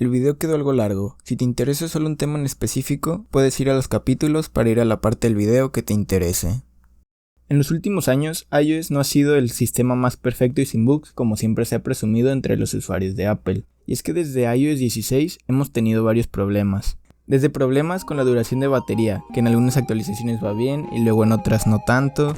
El video quedó algo largo. Si te interesa solo un tema en específico, puedes ir a los capítulos para ir a la parte del video que te interese. En los últimos años, iOS no ha sido el sistema más perfecto y sin bugs como siempre se ha presumido entre los usuarios de Apple. Y es que desde iOS 16 hemos tenido varios problemas. Desde problemas con la duración de batería, que en algunas actualizaciones va bien y luego en otras no tanto.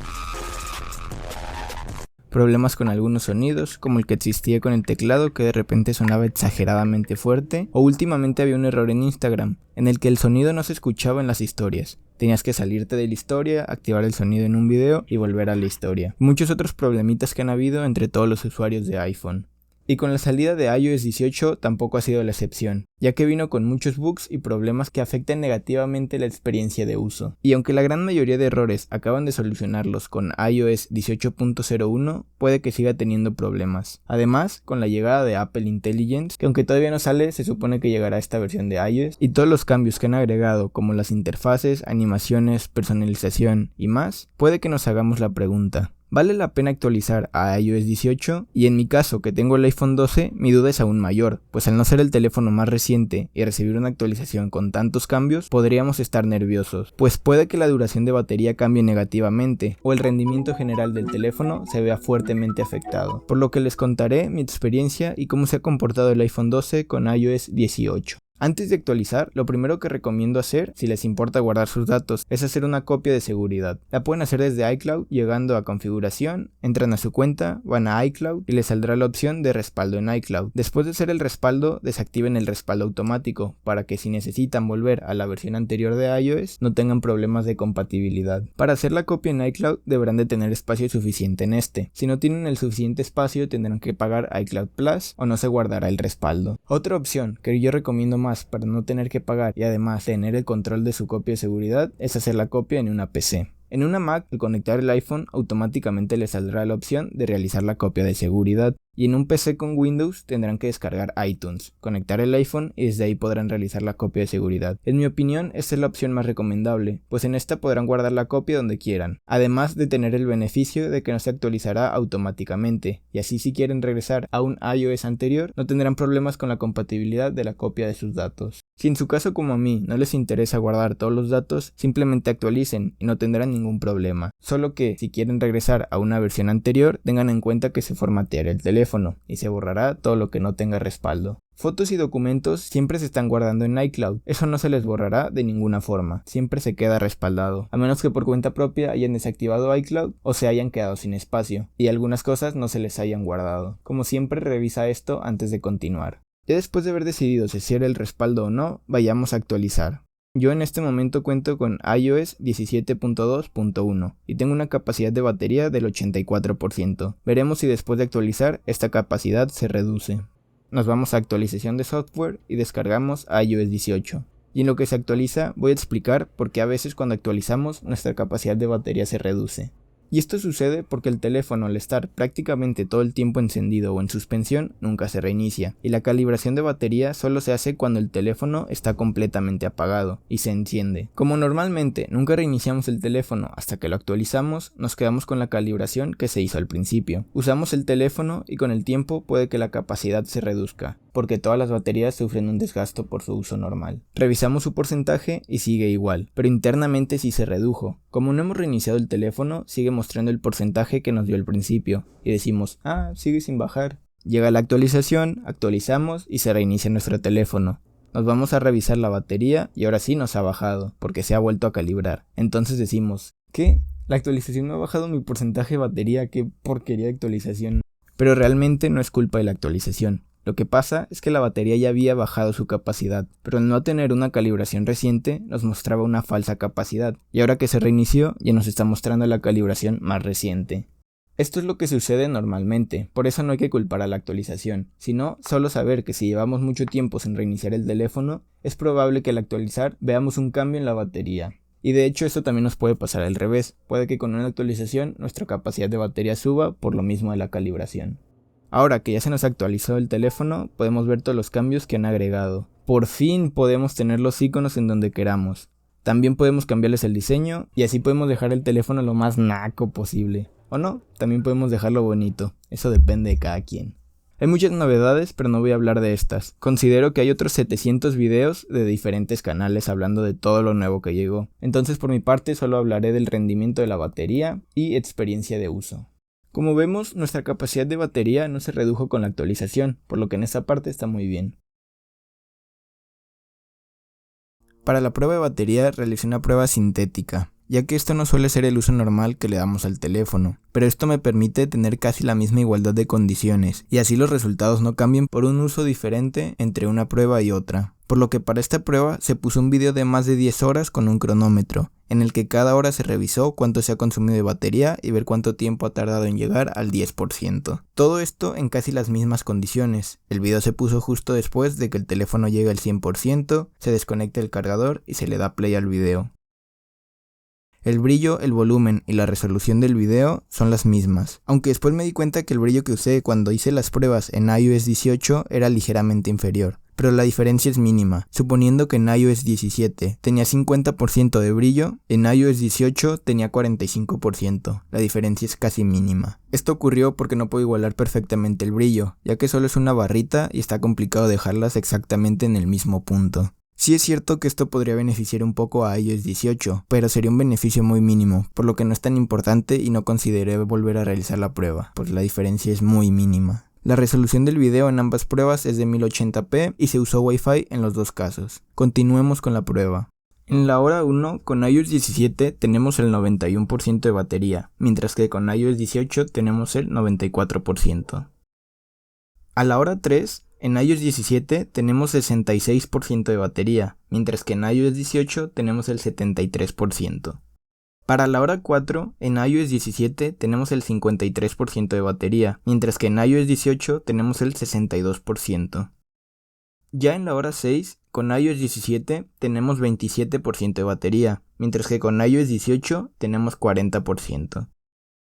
Problemas con algunos sonidos, como el que existía con el teclado que de repente sonaba exageradamente fuerte, o últimamente había un error en Instagram, en el que el sonido no se escuchaba en las historias. Tenías que salirte de la historia, activar el sonido en un video y volver a la historia. Muchos otros problemitas que han habido entre todos los usuarios de iPhone. Y con la salida de iOS 18 tampoco ha sido la excepción, ya que vino con muchos bugs y problemas que afectan negativamente la experiencia de uso. Y aunque la gran mayoría de errores acaban de solucionarlos con iOS 18.01, puede que siga teniendo problemas. Además, con la llegada de Apple Intelligence, que aunque todavía no sale, se supone que llegará esta versión de iOS, y todos los cambios que han agregado como las interfaces, animaciones, personalización y más, puede que nos hagamos la pregunta: ¿vale la pena actualizar a iOS 18? Y en mi caso, que tengo el iPhone 12, mi duda es aún mayor, pues al no ser el teléfono más reciente y recibir una actualización con tantos cambios, podríamos estar nerviosos, pues puede que la duración de batería cambie negativamente, o el rendimiento general del teléfono se vea fuertemente afectado, por lo que les contaré mi experiencia y cómo se ha comportado el iPhone 12 con iOS 18. Antes de actualizar, lo primero que recomiendo hacer, si les importa guardar sus datos, es hacer una copia de seguridad. La pueden hacer desde iCloud, llegando a configuración, entran a su cuenta, van a iCloud y les saldrá la opción de respaldo en iCloud. Después de hacer el respaldo, desactiven el respaldo automático, para que si necesitan volver a la versión anterior de iOS, no tengan problemas de compatibilidad. Para hacer la copia en iCloud, deberán de tener espacio suficiente en este. Si no tienen el suficiente espacio, tendrán que pagar iCloud Plus o no se guardará el respaldo. Otra opción que yo recomiendo más para no tener que pagar y además tener el control de su copia de seguridad es hacer la copia en una PC. En una Mac, al conectar el iPhone, automáticamente les saldrá la opción de realizar la copia de seguridad. Y en un PC con Windows tendrán que descargar iTunes, conectar el iPhone y desde ahí podrán realizar la copia de seguridad. En mi opinión, esta es la opción más recomendable, pues en esta podrán guardar la copia donde quieran, además de tener el beneficio de que no se actualizará automáticamente, y así si quieren regresar a un iOS anterior, no tendrán problemas con la compatibilidad de la copia de sus datos. Si en su caso como a mí no les interesa guardar todos los datos, simplemente actualicen y no tendrán ningún problema. Solo que si quieren regresar a una versión anterior, tengan en cuenta que se formateará el teléfono y se borrará todo lo que no tenga respaldo. Fotos y documentos siempre se están guardando en iCloud, eso no se les borrará de ninguna forma, siempre se queda respaldado, a menos que por cuenta propia hayan desactivado iCloud o se hayan quedado sin espacio, y algunas cosas no se les hayan guardado. Como siempre, revisa esto antes de continuar. Ya después de haber decidido si hacer el respaldo o no, vayamos a actualizar. Yo en este momento cuento con iOS 17.2.1 y tengo una capacidad de batería del 84%. Veremos si después de actualizar esta capacidad se reduce. Nos vamos a actualización de software y descargamos iOS 18. Y en lo que se actualiza voy a explicar por qué a veces cuando actualizamos nuestra capacidad de batería se reduce. Y esto sucede porque el teléfono, al estar prácticamente todo el tiempo encendido o en suspensión, nunca se reinicia, y la calibración de batería solo se hace cuando el teléfono está completamente apagado y se enciende. Como normalmente nunca reiniciamos el teléfono hasta que lo actualizamos, nos quedamos con la calibración que se hizo al principio. Usamos el teléfono y con el tiempo puede que la capacidad se reduzca, porque todas las baterías sufren un desgasto por su uso normal. Revisamos su porcentaje y sigue igual, pero internamente sí se redujo. Como no hemos reiniciado el teléfono, sigue mostrando el porcentaje que nos dio al principio, y decimos, sigue sin bajar. Llega la actualización, actualizamos y se reinicia nuestro teléfono. Nos vamos a revisar la batería y ahora sí nos ha bajado, porque se ha vuelto a calibrar. Entonces decimos, ¿qué? La actualización me ha bajado mi porcentaje de batería, qué porquería de actualización. Pero realmente no es culpa de la actualización. Lo que pasa es que la batería ya había bajado su capacidad, pero al no tener una calibración reciente nos mostraba una falsa capacidad, y ahora que se reinició ya nos está mostrando la calibración más reciente. Esto es lo que sucede normalmente, por eso no hay que culpar a la actualización, sino solo saber que si llevamos mucho tiempo sin reiniciar el teléfono, es probable que al actualizar veamos un cambio en la batería. Y de hecho esto también nos puede pasar al revés, puede que con una actualización nuestra capacidad de batería suba por lo mismo de la calibración. Ahora que ya se nos actualizó el teléfono, podemos ver todos los cambios que han agregado. Por fin podemos tener los iconos en donde queramos. También podemos cambiarles el diseño y así podemos dejar el teléfono lo más naco posible. O no, también podemos dejarlo bonito, eso depende de cada quien. Hay muchas novedades, pero no voy a hablar de estas. Considero que hay otros 700 videos de diferentes canales hablando de todo lo nuevo que llegó. Entonces por mi parte solo hablaré del rendimiento de la batería y experiencia de uso. Como vemos, nuestra capacidad de batería no se redujo con la actualización, por lo que en esa parte está muy bien. Para la prueba de batería realicé una prueba sintética, ya que esto no suele ser el uso normal que le damos al teléfono, pero esto me permite tener casi la misma igualdad de condiciones, y así los resultados no cambien por un uso diferente entre una prueba y otra. Por lo que para esta prueba se puso un video de más de 10 horas con un cronómetro, en el que cada hora se revisó cuánto se ha consumido de batería y ver cuánto tiempo ha tardado en llegar al 10%. Todo esto en casi las mismas condiciones. El video se puso justo después de que el teléfono llegue al 100%, se desconecta el cargador y se le da play al video. El brillo, el volumen y la resolución del video son las mismas, aunque después me di cuenta que el brillo que usé cuando hice las pruebas en iOS 18 era ligeramente inferior, pero la diferencia es mínima. Suponiendo que en iOS 17 tenía 50% de brillo, en iOS 18 tenía 45%, la diferencia es casi mínima. Esto ocurrió porque no puedo igualar perfectamente el brillo, ya que solo es una barrita y está complicado dejarlas exactamente en el mismo punto. Sí es cierto que esto podría beneficiar un poco a iOS 18, pero sería un beneficio muy mínimo, por lo que no es tan importante y no consideré volver a realizar la prueba, pues la diferencia es muy mínima. La resolución del video en ambas pruebas es de 1080p y se usó Wi-Fi en los dos casos. Continuemos con la prueba. En la hora 1 con iOS 17 tenemos el 91% de batería, mientras que con iOS 18 tenemos el 94%. A la hora 3, en iOS 17 tenemos 66% de batería, mientras que en iOS 18 tenemos el 73%. Para la hora 4, en iOS 17 tenemos el 53% de batería, mientras que en iOS 18 tenemos el 62%. Ya en la hora 6, con iOS 17 tenemos 27% de batería, mientras que con iOS 18 tenemos 40%.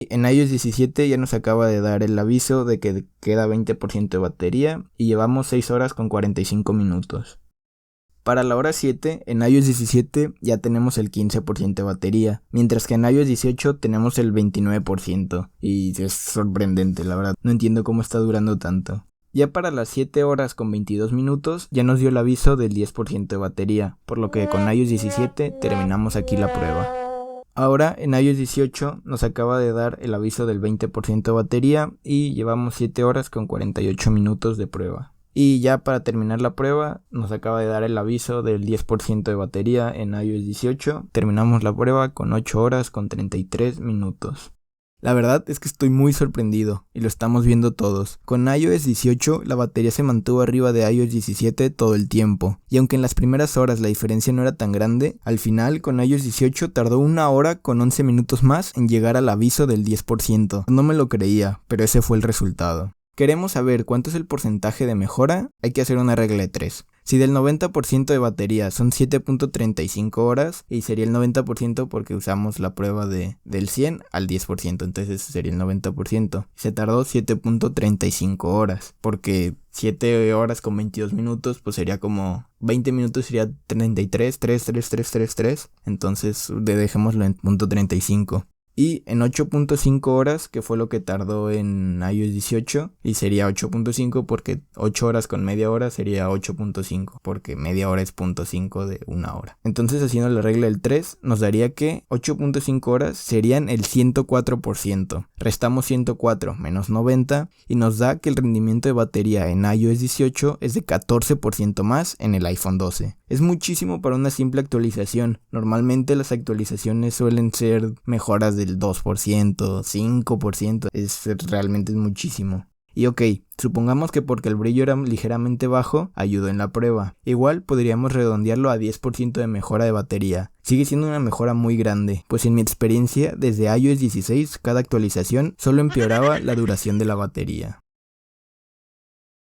En iOS 17 ya nos acaba de dar el aviso de que queda 20% de batería y llevamos 6 horas con 45 minutos. Para la hora 7, en iOS 17 ya tenemos el 15% de batería, mientras que en iOS 18 tenemos el 29%, y es sorprendente, la verdad, no entiendo cómo está durando tanto. Ya para las 7 horas con 22 minutos ya nos dio el aviso del 10% de batería, por lo que con iOS 17 terminamos aquí la prueba. Ahora en iOS 18 nos acaba de dar el aviso del 20% de batería y llevamos 7 horas con 48 minutos de prueba. Y ya para terminar la prueba nos acaba de dar el aviso del 10% de batería en iOS 18. Terminamos la prueba con 8 horas con 33 minutos. La verdad es que estoy muy sorprendido y lo estamos viendo todos. Con iOS 18 la batería se mantuvo arriba de iOS 17 todo el tiempo, y aunque en las primeras horas la diferencia no era tan grande, al final con iOS 18 tardó 1 hora con 11 minutos más en llegar al aviso del 10%. No me lo creía, pero ese fue el resultado. ¿Queremos saber cuánto es el porcentaje de mejora? Hay que hacer una regla de 3. Si del 90% de batería son 7.35 horas, y sería el 90% porque usamos la prueba del 100 al 10%, entonces sería el 90%. Se tardó 7.35 horas, porque 7 horas con 22 minutos, pues sería como 20 minutos sería 33, 3, 3, 3, 3, 3, entonces dejémoslo en .35. Y en 8.5 horas, que fue lo que tardó en iOS 18, y sería 8.5 porque 8 horas con media hora sería 8.5, porque media hora es 0.5 de 1 hora. Entonces, haciendo la regla del 3, nos daría que 8.5 horas serían el 104%. Restamos 104 menos 90 y nos da que el rendimiento de batería en iOS 18 es de 14% más en el iPhone 12. Es muchísimo para una simple actualización. Normalmente las actualizaciones suelen ser mejoras del 2%, 5%, realmente es muchísimo. Y ok, supongamos que porque el brillo era ligeramente bajo, ayudó en la prueba. Igual podríamos redondearlo a 10% de mejora de batería. Sigue siendo una mejora muy grande, pues en mi experiencia desde iOS 16 cada actualización solo empeoraba la duración de la batería.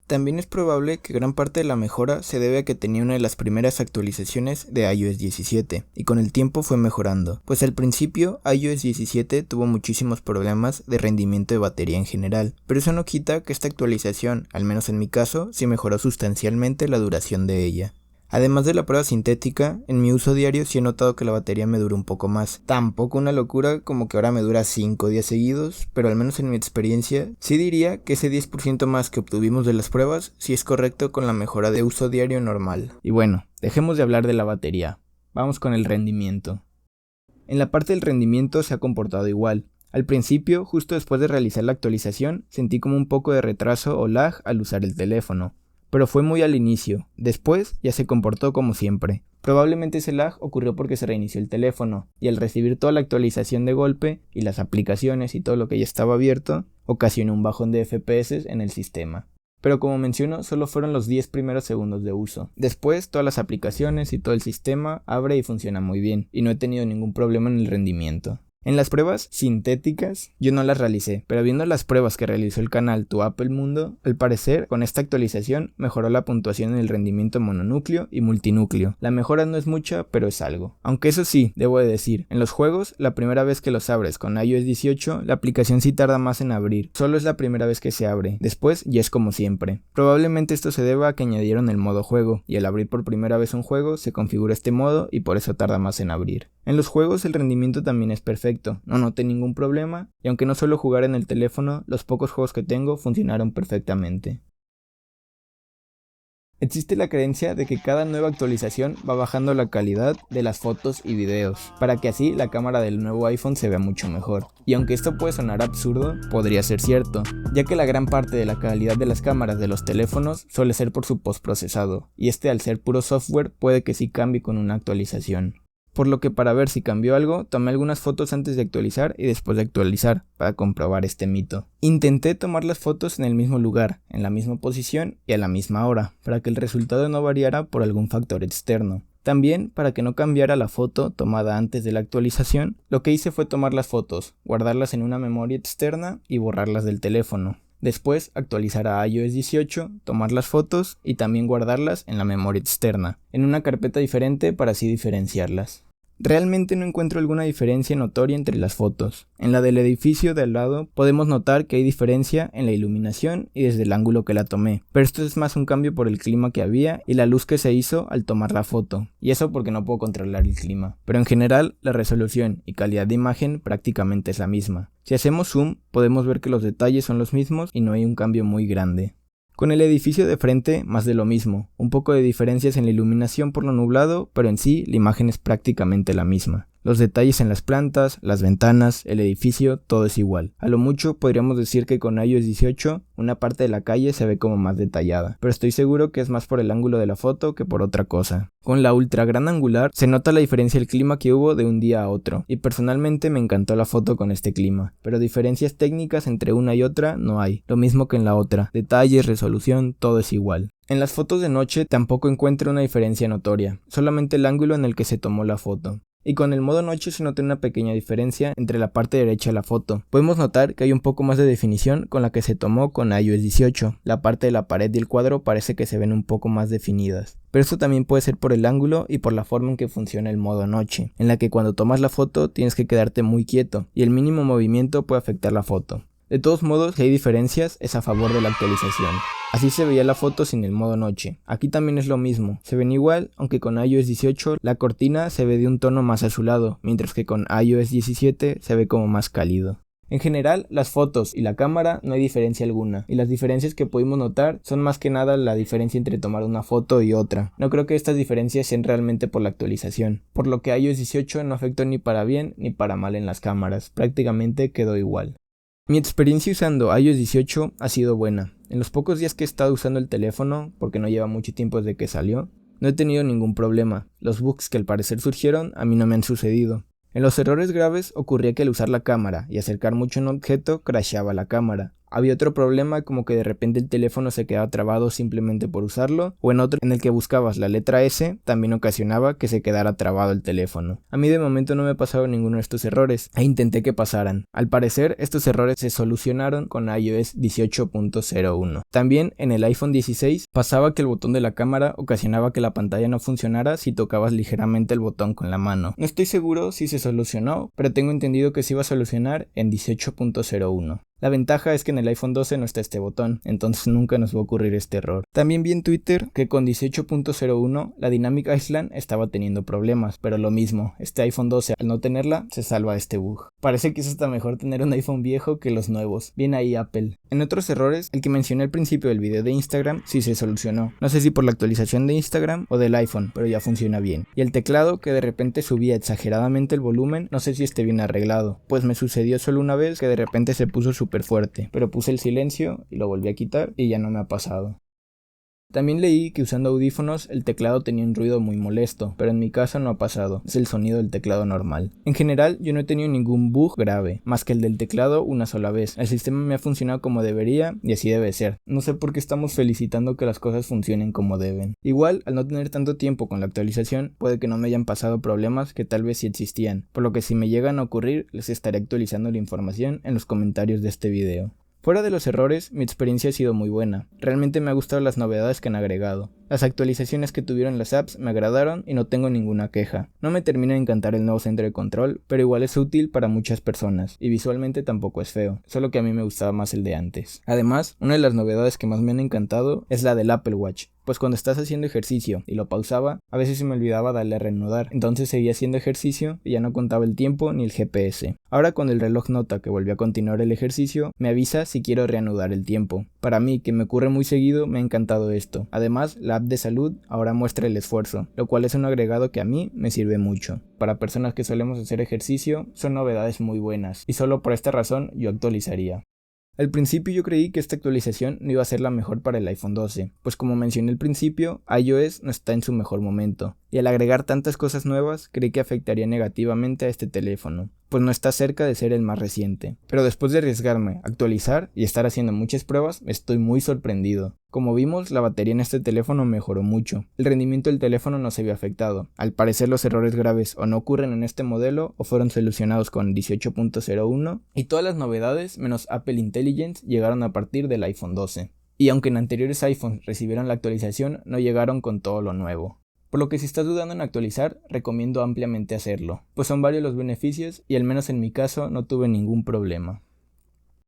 También es probable que gran parte de la mejora se debe a que tenía una de las primeras actualizaciones de iOS 17 y con el tiempo fue mejorando, pues al principio iOS 17 tuvo muchísimos problemas de rendimiento de batería en general, pero eso no quita que esta actualización, al menos en mi caso, sí mejoró sustancialmente la duración de ella. Además de la prueba sintética, en mi uso diario sí he notado que la batería me dura un poco más. Tampoco una locura como que ahora me dura 5 días seguidos, pero al menos en mi experiencia sí diría que ese 10% más que obtuvimos de las pruebas sí es correcto con la mejora de uso diario normal. Y bueno, dejemos de hablar de la batería. Vamos con el rendimiento. En la parte del rendimiento se ha comportado igual. Al principio, justo después de realizar la actualización, sentí como un poco de retraso o lag al usar el teléfono. Pero fue muy al inicio, después ya se comportó como siempre. Probablemente ese lag ocurrió porque se reinició el teléfono, y al recibir toda la actualización de golpe, y las aplicaciones y todo lo que ya estaba abierto, ocasionó un bajón de FPS en el sistema. Pero como menciono, solo fueron los 10 primeros segundos de uso. Después, todas las aplicaciones y todo el sistema abre y funciona muy bien, y no he tenido ningún problema en el rendimiento. En las pruebas sintéticas yo no las realicé, pero viendo las pruebas que realizó el canal Tu Apple Mundo, al parecer con esta actualización mejoró la puntuación en el rendimiento mononúcleo y multinúcleo. La mejora no es mucha, pero es algo. Aunque eso sí, debo de decir, en los juegos, la primera vez que los abres con iOS 18, la aplicación sí tarda más en abrir, solo es la primera vez que se abre, después ya es como siempre. Probablemente esto se deba a que añadieron el modo juego, y al abrir por primera vez un juego se configura este modo y por eso tarda más en abrir. En los juegos el rendimiento también es perfecto, no noté ningún problema, y aunque no suelo jugar en el teléfono, los pocos juegos que tengo funcionaron perfectamente. Existe la creencia de que cada nueva actualización va bajando la calidad de las fotos y videos, para que así la cámara del nuevo iPhone se vea mucho mejor. Y aunque esto puede sonar absurdo, podría ser cierto, ya que la gran parte de la calidad de las cámaras de los teléfonos suele ser por su postprocesado, y este al ser puro software puede que sí cambie con una actualización. Por lo que para ver si cambió algo, tomé algunas fotos antes de actualizar y después de actualizar, para comprobar este mito. Intenté tomar las fotos en el mismo lugar, en la misma posición y a la misma hora, para que el resultado no variara por algún factor externo. También, para que no cambiara la foto tomada antes de la actualización, lo que hice fue tomar las fotos, guardarlas en una memoria externa y borrarlas del teléfono. Después, actualizar a iOS 18, tomar las fotos y también guardarlas en la memoria externa, en una carpeta diferente para así diferenciarlas. Realmente no encuentro alguna diferencia notoria entre las fotos. En la del edificio de al lado podemos notar que hay diferencia en la iluminación y desde el ángulo que la tomé, pero esto es más un cambio por el clima que había y la luz que se hizo al tomar la foto, y eso porque no puedo controlar el clima. Pero en general la resolución y calidad de imagen prácticamente es la misma. Si hacemos zoom podemos ver que los detalles son los mismos y no hay un cambio muy grande. Con el edificio de frente, más de lo mismo, un poco de diferencias en la iluminación por lo nublado, pero en sí la imagen es prácticamente la misma. Los detalles en las plantas, las ventanas, el edificio, todo es igual. A lo mucho podríamos decir que con iOS 18 una parte de la calle se ve como más detallada, pero estoy seguro que es más por el ángulo de la foto que por otra cosa. Con la ultra gran angular se nota la diferencia del clima que hubo de un día a otro, y personalmente me encantó la foto con este clima, pero diferencias técnicas entre una y otra no hay, lo mismo que en la otra, detalles, resolución, todo es igual. En las fotos de noche tampoco encuentro una diferencia notoria, solamente el ángulo en el que se tomó la foto. Y con el modo noche se nota una pequeña diferencia entre la parte derecha de la foto. Podemos notar que hay un poco más de definición con la que se tomó con iOS 18. La parte de la pared y el cuadro parece que se ven un poco más definidas. Pero esto también puede ser por el ángulo y por la forma en que funciona el modo noche, en la que cuando tomas la foto tienes que quedarte muy quieto y el mínimo movimiento puede afectar la foto. De todos modos, si hay diferencias, es a favor de la actualización. Así se veía la foto sin el modo noche. Aquí también es lo mismo, se ven igual, aunque con iOS 18 la cortina se ve de un tono más azulado, mientras que con iOS 17 se ve como más cálido. En general, las fotos y la cámara no hay diferencia alguna, y las diferencias que pudimos notar son más que nada la diferencia entre tomar una foto y otra. No creo que estas diferencias sean realmente por la actualización, por lo que iOS 18 no afectó ni para bien ni para mal en las cámaras, prácticamente quedó igual. Mi experiencia usando iOS 18 ha sido buena. En los pocos días que he estado usando el teléfono, porque no lleva mucho tiempo desde que salió, no he tenido ningún problema. Los bugs que al parecer surgieron a mí no me han sucedido. En los errores graves ocurría que al usar la cámara y acercar mucho un objeto crasheaba la cámara. Había otro problema como que de repente el teléfono se quedaba trabado simplemente por usarlo, o en otro en el que buscabas la letra S también ocasionaba que se quedara trabado el teléfono. A mí de momento no me ha pasado ninguno de estos errores, e intenté que pasaran. Al parecer estos errores se solucionaron con iOS 18.01. También en el iPhone 16 pasaba que el botón de la cámara ocasionaba que la pantalla no funcionara si tocabas ligeramente el botón con la mano. No estoy seguro si se solucionó, pero tengo entendido que se iba a solucionar en 18.01. La ventaja es que en el iPhone 12 no está este botón, entonces nunca nos va a ocurrir este error. También vi en Twitter que con 18.01 la Dynamic Island estaba teniendo problemas, pero lo mismo, este iPhone 12 al no tenerla se salva de este bug. Parece que es hasta mejor tener un iPhone viejo que los nuevos. Bien ahí Apple. En otros errores, el que mencioné al principio del video de Instagram sí se solucionó. No sé si por la actualización de Instagram o del iPhone, pero ya funciona bien. Y el teclado que de repente subía exageradamente el volumen, no sé si esté bien arreglado, pues me sucedió solo una vez que de repente se puso súper fuerte, pero puse el silencio y lo volví a quitar y ya no me ha pasado. También leí que usando audífonos el teclado tenía un ruido muy molesto, pero en mi caso no ha pasado, es el sonido del teclado normal. En general yo no he tenido ningún bug grave, más que el del teclado una sola vez. El sistema me ha funcionado como debería y así debe ser. No sé por qué estamos felicitando que las cosas funcionen como deben. Igual, al no tener tanto tiempo con la actualización, puede que no me hayan pasado problemas que tal vez sí existían, por lo que si me llegan a ocurrir les estaré actualizando la información en los comentarios de este video. Fuera de los errores, mi experiencia ha sido muy buena. Realmente me ha gustado las novedades que han agregado. Las actualizaciones que tuvieron las apps me agradaron y no tengo ninguna queja. No me termina de encantar el nuevo centro de control, pero igual es útil para muchas personas, y visualmente tampoco es feo, solo que a mí me gustaba más el de antes. Además, una de las novedades que más me han encantado es la del Apple Watch, pues cuando estás haciendo ejercicio y lo pausaba, a veces se me olvidaba darle a reanudar, entonces seguía haciendo ejercicio y ya no contaba el tiempo ni el GPS. Ahora cuando el reloj nota que volví a continuar el ejercicio, me avisa si quiero reanudar el tiempo. Para mí, que me ocurre muy seguido, me ha encantado esto. Además, la app de salud ahora muestra el esfuerzo, lo cual es un agregado que a mí me sirve mucho. Para personas que solemos hacer ejercicio, son novedades muy buenas, y solo por esta razón yo actualizaría. Al principio yo creí que esta actualización no iba a ser la mejor para el iPhone 12, pues como mencioné al principio, iOS no está en su mejor momento, y al agregar tantas cosas nuevas creí que afectaría negativamente a este teléfono, pues no está cerca de ser el más reciente. Pero después de arriesgarme, actualizar y estar haciendo muchas pruebas, estoy muy sorprendido. Como vimos, la batería en este teléfono mejoró mucho. El rendimiento del teléfono no se vio afectado. Al parecer los errores graves o no ocurren en este modelo o fueron solucionados con 18.01 y todas las novedades menos Apple Intelligence llegaron a partir del iPhone 12. Y aunque en anteriores iPhones recibieron la actualización, no llegaron con todo lo nuevo. Por lo que si estás dudando en actualizar, recomiendo ampliamente hacerlo, pues son varios los beneficios y al menos en mi caso no tuve ningún problema.